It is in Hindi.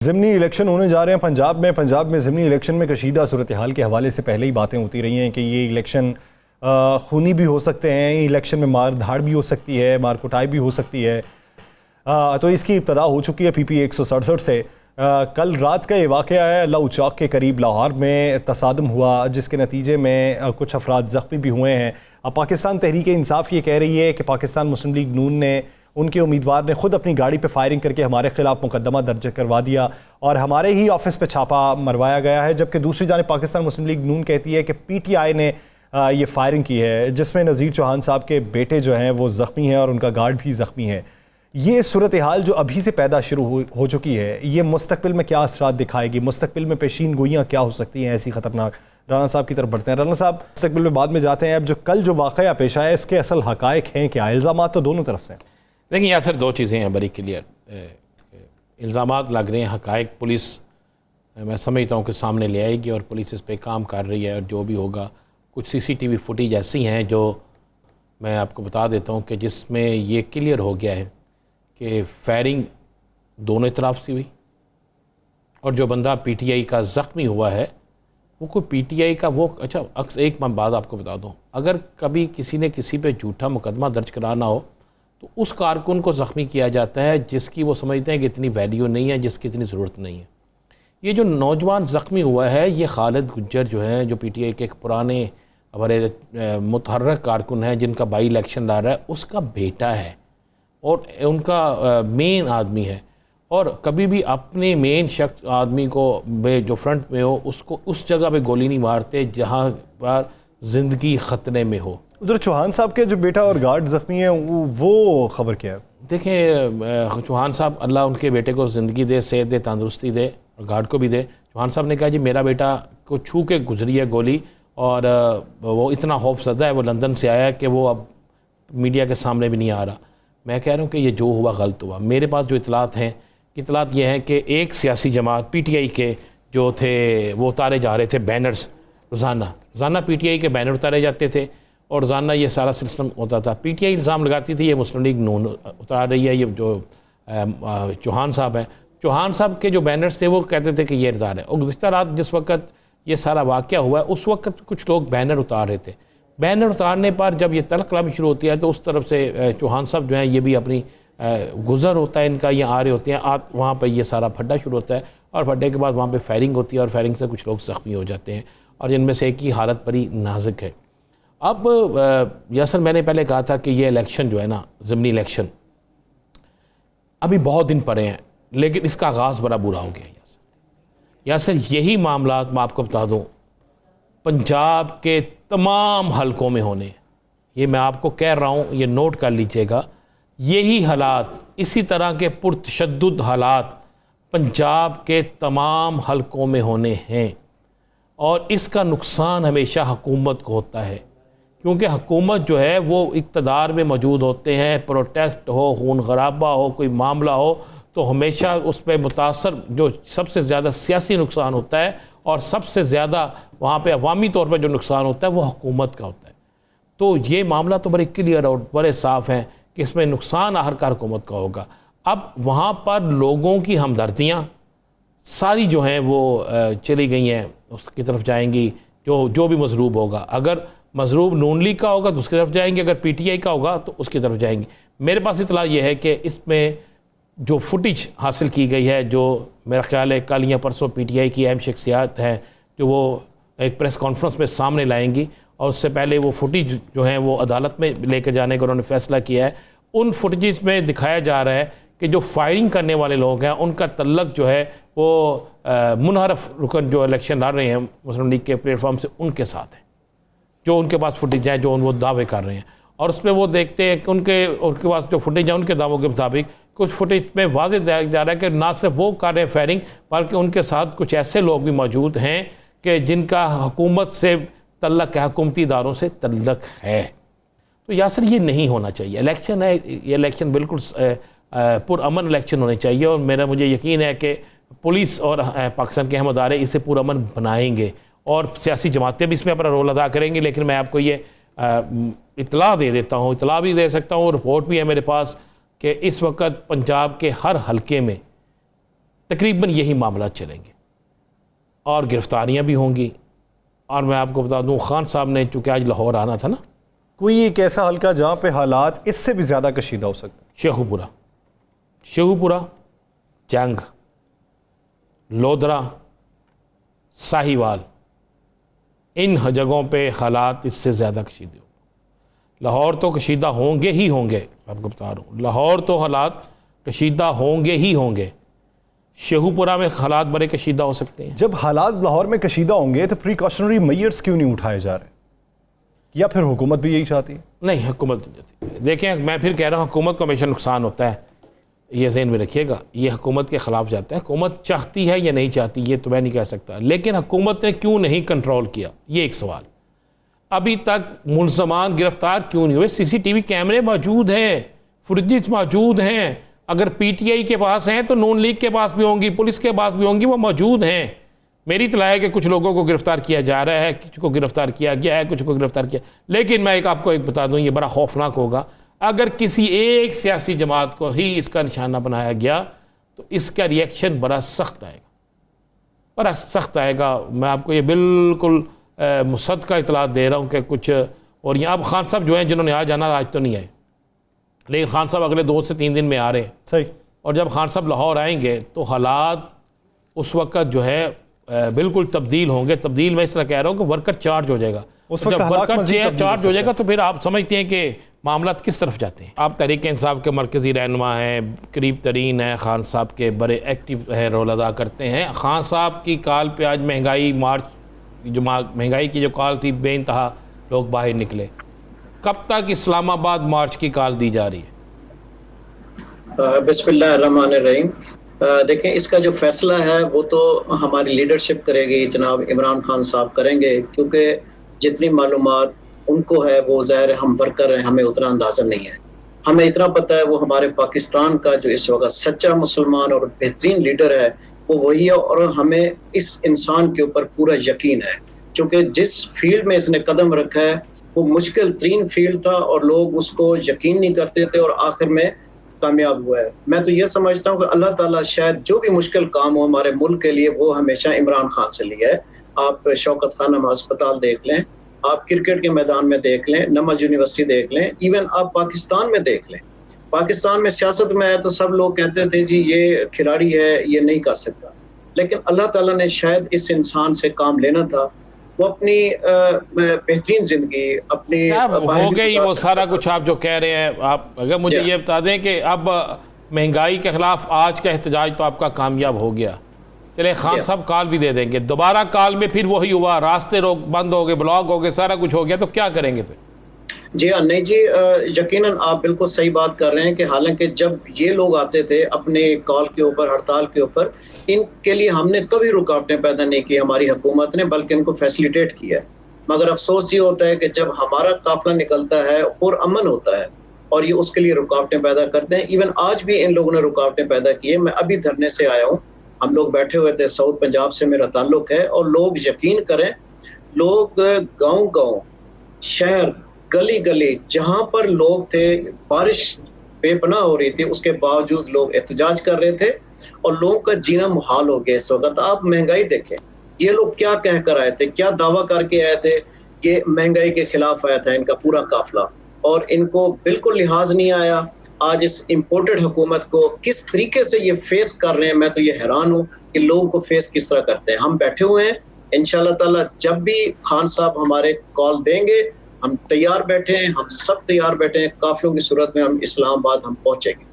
ज़िमनी इलेक्शन होने जा रहे हैं पंजाब में ज़िमनी इलेक्शन में कशीदा सूरत हाल के हवाले से पहले ही बातें होती रही हैं कि ये इलेक्शन खूनी भी हो सकते हैं, इलेक्शन में मार धाड़ भी हो सकती है, मार कुटाई भी हो सकती है। तो इसकी इब्तदा हो चुकी है PP 167 से। कल रात का ये वाक़या है, लऊ चौक के करीब लाहौर में तसादम हुआ, जिसके नतीजे में कुछ अफराद ज़ख्मी भी हुए हैं। अब पाकिस्तान तहरीक इंसाफ ये कह रही है कि पाकिस्तान मुस्लिम लीग नून ने, उनके उम्मीदवार ने खुद अपनी गाड़ी पे फायरिंग करके हमारे खिलाफ मुकदमा दर्ज करवा दिया और हमारे ही ऑफिस पे छापा मरवाया गया है। जबकि दूसरी जानिब पाकिस्तान मुस्लिम लीग नून कहती है कि PTI ने ये फायरिंग की है, जिसमें नज़ीर चौहान साहब के बेटे जो हैं वो ज़ख्मी हैं और उनका गार्ड भी ज़ख्मी है। ये सूरत हाल जो अभी से पैदा शुरू हो चुकी है, ये मुस्तकबिल में क्या असरात दिखाएगी? मुस्तकबिल में पेशीन गोइयाँ क्या हो सकती हैं ऐसी ख़तरनाक? राना साहब की तरफ बढ़ते हैं। राना साहब, मुस्तकबिल में बाद में जाते हैं। अब जो कल जो वाक़या पेश आया, इसके असल हक़ाइक़ हैं क्या? इल्ज़ामात तो दोनों तरफ से हैं। देखिए यासर, दो चीज़ें हैं बड़ी क्लियर। इल्ज़ामात लग रहे हैं, हक़ाइक़ पुलिस मैं समझता हूँ कि सामने ले आएगी और पुलिस इस पर काम कर रही है और जो भी होगा। कुछ CCTV फुटेज ऐसी हैं जो मैं आपको बता देता हूँ कि जिसमें ये क्लियर हो गया है कि फायरिंग दोनों तरफ से हुई और जो बंदा PTI का ज़ख्मी हुआ है वो कोई PTI का वो अच्छा एक मैं बात आपको बता दूँ, अगर कभी किसी ने किसी पे झूठा मुकदमा दर्ज कराना हो तो उस कारकुन को ज़ख्मी किया जाता है जिसकी वो समझते हैं कि इतनी वैल्यू नहीं है, जिसकी इतनी ज़रूरत नहीं है। ये जो नौजवान ज़ख्मी हुआ है, ये खालिद गुज्जर जो है, जो PTI के एक पुराने बड़े मुतहर्रिक कारकुन हैं जिनका बाई इलेक्शन लड़ रहा है, उसका बेटा है और उनका मेन आदमी है। और कभी भी अपने मेन शख्स आदमी को जो फ्रंट में हो, उसको उस जगह पे गोली नहीं मारते जहाँ पर ज़िंदगी ख़तरे में हो। उधर चौहान साहब के जो बेटा और गार्ड ज़ख्मी हैं, वो खबर क्या है? देखें, चौहान साहब, अल्लाह उनके बेटे को ज़िंदगी दे, सेहत दे, तंदुरुस्ती दे और गार्ड को भी दे। चौहान साहब ने कहा जी मेरा बेटा को छू के गुजरी है गोली और वो इतना खौफज़दा है, वो लंदन से आया है कि वो अब मीडिया के सामने भी नहीं आ रहा। मैं कह रहा हूँ कि ये जो हुआ गलत हुआ। मेरे पास जो इतलात हैं, इतलात ये हैं कि एक सियासी जमात PTI के जो थे वो उतारे जा रहे थे बैनर्स। रोज़ाना PTI के बैनर उतारे जाते थे और रोज़ाना ये सारा सिस्टम होता था। PTI इल्ज़ाम लगाती थी ये मुस्लिम लीग नून उतार रही है, ये जो चौहान साहब हैं, चौहान साहब के जो बैनर्स थे वो कहते थे कि ये इज़हार है। और गुज़िश्ता रात जिस वक्त ये सारा वाक़या हुआ है, उस वक्त कुछ लोग बैनर उतार रहे थे। बैनर उतारने पर जब ये तलक़ भी शुरू होती है तो उस तरफ से चौहान साहब जो हैं, ये भी अपनी गुज़र होता है इनका, ये आ रहे होते हैं, वहाँ पर ये सारा फड्डा शुरू होता है और फड्डे के बाद वहाँ पर फायरिंग होती है और फायरिंग से कुछ लोग ज़ख्मी हो जाते हैं और इनमें से एक की हालत बड़ी नाजुक है। अब यासर, मैंने पहले कहा था कि ये इलेक्शन जो है ना, ज़िमनी इलेक्शन, अभी बहुत दिन पड़े हैं लेकिन इसका आगाज़ बड़ा बुरा हो गया है। यासर, यही मामला मैं आपको बता दूं पंजाब के तमाम हलकों में होने, ये मैं आपको कह रहा हूँ, ये नोट कर लीजिएगा। यही हालात, इसी तरह के पुरतशद्दुद हालात पंजाब के तमाम हलकों में होने हैं और इसका नुकसान हमेशा हुकूमत को होता है, क्योंकि हुकूमत जो है वो इक़्तिदार में मौजूद होते हैं। प्रोटेस्ट हो, खून खराबा हो, कोई मामला हो तो हमेशा उस पर मुतासर जो सबसे ज़्यादा सियासी नुकसान होता है और सबसे ज़्यादा वहाँ पे अवामी तौर पर जो नुकसान होता है वो हुकूमत का होता है। तो ये मामला तो बड़े क्लियर और बड़े साफ़ हैं कि इसमें नुकसान आखिरकार हुकूमत का होगा। अब वहाँ पर लोगों की हमदर्दियाँ सारी जो हैं वो चली गई हैं, उसकी तरफ जाएंगी जो भी मज़लूब होगा। अगर मज़लूब नून लीग का होगा तो उसकी तरफ जाएंगे, अगर PTI का होगा तो उसकी तरफ जाएंगे। मेरे पास इतला ये है कि इसमें जो फुटेज हासिल की गई है, जो मेरा ख्याल है कल या परसों PTI की अहम शख्सियात हैं जो वो एक प्रेस कॉन्फ्रेंस में सामने लाएंगी और उससे पहले वो फुटेज जो हैं वो अदालत में लेकर जाने का उन्होंने फ़ैसला किया है। उन फुटेज में दिखाया जा रहा है कि जो फायरिंग करने वाले लोग हैं उनका तल्लक जो है वो मुनहरफ रुकन जो इलेक्शन लड़ रहे हैं मुस्लिम लीग के प्लेटफॉर्म से, उनके साथ है, जो उनके पास फुटेज है, जो वो दावे कर रहे हैं। और उसमें वो देखते हैं कि उनके पास जो फुटेज है उनके दावों के मुताबिक कुछ फुटेज में वाज़ेह दिखाया जा रहा है कि ना सिर्फ वो कर रहे हैं फायरिंग, बल्कि उनके साथ कुछ ऐसे लोग भी मौजूद हैं कि जिनका हुकूमत से तल्लक है, हुकूमती इदारों से तल्लक है। तो यासर, ये नहीं होना चाहिए। इलेक्शन है, ये इलेक्शन बिल्कुल पुरअमन इलेक्शन होने चाहिए और मुझे यकीन है कि पुलिस और पाकिस्तान के अहम अदारे इसे पुरअमन बनाएंगे और सियासी जमातें भी इसमें अपना रोल अदा करेंगी। लेकिन मैं आपको ये इतला दे देता हूँ, इतला भी दे सकता हूँ, रिपोर्ट भी है मेरे पास कि इस वक्त पंजाब के हर हलके में तकरीबन यही मामला चलेंगे और गिरफ्तारियां भी होंगी। और मैं आपको बता दूं, खान साहब ने चूँकि आज लाहौर आना था ना, कोई एक ऐसा हल्का जहाँ पे हालात इससे भी ज़्यादा कशीदा हो सकते हैं? शेखुपुरा, जंग, लोधरा, साहिवाल, इन जगहों पे हालात इससे ज़्यादा कशीदे होंगे। लाहौर तो कशीदा होंगे ही होंगे, आपको बता रहा हूँ, लाहौर तो हालात कशीदा होंगे ही होंगे। शेखुपुरा में हालात बड़े कशीदा हो सकते हैं। जब हालात लाहौर में कशीदा होंगे तो प्रिकॉशनरी मेजर्स क्यों नहीं उठाए जा रहे? या फिर हुकूमत भी यही चाहती है? नहीं, हुकूमत नहीं चाहती। देखें, मैं फिर कह रहा हूँ, हुकूमत को हमेशा नुकसान होता है, ये ज़हन में रखिएगा। ये हुकूमत के ख़िलाफ़ जाता है। हुकूमत चाहती है या नहीं चाहती ये तो मैं नहीं कह सकता, लेकिन हुकूमत ने क्यों नहीं कंट्रोल किया, ये एक सवाल। अभी तक मुलज़मान गिरफ़्तार क्यों नहीं हुए? CCTV कैमरे मौजूद हैं, फुटेज मौजूद हैं। अगर PTI के पास हैं तो नून लीग के पास भी होंगी, पुलिस के पास भी होंगी, वो मौजूद हैं। मेरी इत्तला है कि कुछ लोगों को गिरफ़्तार किया जा रहा है, कुछ को गिरफ़्तार किया गया है, कुछ को गिरफ़्तार किया। लेकिन मैं आपको एक बता दूं, ये बड़ा खौफनाक होगा अगर किसी एक सियासी जमात को ही इसका निशाना बनाया गया तो इसका रिएक्शन बड़ा सख्त आएगा, बड़ा सख्त आएगा। मैं आपको ये बिल्कुल मुसद्दक़ का इतला दे रहा हूँ कि कुछ, और यहाँ अब खान साहब जो हैं जिन्होंने आज जाना, आज तो नहीं आए, लेकिन खान साहब अगले 2 से 3 दिन में आ रहे हैं। सही। और जब खान साहब लाहौर आएंगे तो हालात उस वक़्त जो है बिल्कुल तब्दील होंगे। तब्दील मैं इस तरह कह रहा हूँ कि वर्कर चार्ज हो जाएगा। उस वक्त जब वर्कर चार्ज हो जाएगा सकते तो फिर आप समझते हैं कि मामला किस तरफ जाते हैं। आप तहरीक इंसाफ के मरकज़ी रहनुमा हैं, करीब तरीन हैं, खान साहब के बड़े एक्टिव हैं, रोल अदा करते हैं। खान साहब की कॉल पे आज महंगाई की जो कॉल थी, बेइंतहा लोग बाहर निकले। कब तक इस्लामाबाद मार्च की कॉल दी जा रही है? बिस्मिल्लाहिर्रहमानिर्रहीम। देखें, इसका जो फैसला है वो तो हमारी लीडरशिप करेगी, जनाब इमरान खान साहब करेंगे, क्योंकि जितनी मालूमात उनको है वो ज़ाहिर हम वर्कर हैं, हमें उतना अंदाज़ा नहीं है। हमें इतना पता है वो हमारे पाकिस्तान का जो इस वक्त सच्चा मुसलमान और बेहतरीन लीडर है वो वही है, और हमें इस इंसान के ऊपर पूरा यकीन है, क्योंकि जिस फील्ड में इसने कदम रखा है वो मुश्किल तरीन फील्ड था और लोग उसको यकीन नहीं करते थे और आखिर में कामयाब हुआ है। मैं तो ये समझता हूँ कि अल्लाह ताला शायद जो भी मुश्किल काम हो हमारे मुल्क के लिए वो हमेशा इमरान खान से लिया है। आप शौकत खानम अस्पताल देख लें, आप क्रिकेट के मैदान में देख लें, नमज यूनिवर्सिटी देख लें, इवन आप पाकिस्तान में देख लें। पाकिस्तान में सियासत में है तो सब लोग कहते थे जी ये खिलाड़ी है, ये नहीं कर सकता, लेकिन अल्लाह ताला ने शायद इस इंसान से काम लेना था। वो अपनी बेहतरीन जिंदगी अपनी हो गई, वो सारा कुछ आप जो कह रहे हैं। आप अगर मुझे ये बता दें कि अब महंगाई के खिलाफ आज का एहतजाज तो आपका कामयाब हो गया, चले खान साहब कॉल भी दे देंगे, दोबारा कॉल में फिर वही हुआ, रास्ते रोक बंद हो गए, ब्लॉक हो गए, सारा कुछ हो गया, तो क्या करेंगे फिर? जी हाँ, नहीं जी, यकीनन आप बिल्कुल सही बात कर रहे हैं कि हालांकि जब ये लोग आते थे अपने कॉल के ऊपर, हड़ताल के ऊपर, इनके लिए हमने कभी रुकावटें पैदा नहीं की हमारी हुकूमत ने, बल्कि इनको फैसिलिटेट किया। मगर अफसोस ये होता है कि जब हमारा काफिला निकलता है और अमन होता है और ये उसके लिए रुकावटें पैदा करते हैं। इवन आज भी इन लोगों ने रुकावटें पैदा की है। मैं अभी धरने से आया हूँ, हम लोग बैठे हुए थे, साउथ पंजाब से मेरा ताल्लुक है, और लोग यकीन करें, लोग गाँव-गाँव, शहर, गली गली, जहां पर लोग थे, बारिश बेपनाह हो रही थी, उसके बावजूद लोग एहतजाज कर रहे थे और लोगों का जीना मुहाल हो गया इस वक्त। आप महंगाई देखें, ये लोग क्या कह कर आए थे, क्या दावा करके आए थे, ये महंगाई के खिलाफ आया था इनका पूरा काफिला, और इनको बिल्कुल लिहाज नहीं आया। आज इस इम्पोर्टेड हुकूमत को किस तरीके से ये फेस कर रहे हैं, मैं तो ये हैरान हूँ कि लोगों को फेस किस तरह करते हैं। हम बैठे हुए हैं, इंशाल्लाह ताला जब भी खान साहब हमारे कॉल देंगे हम तैयार बैठे हैं, हम सब तैयार बैठे हैं, काफिलों की सूरत में हम इस्लामाबाद हम पहुंचेंगे।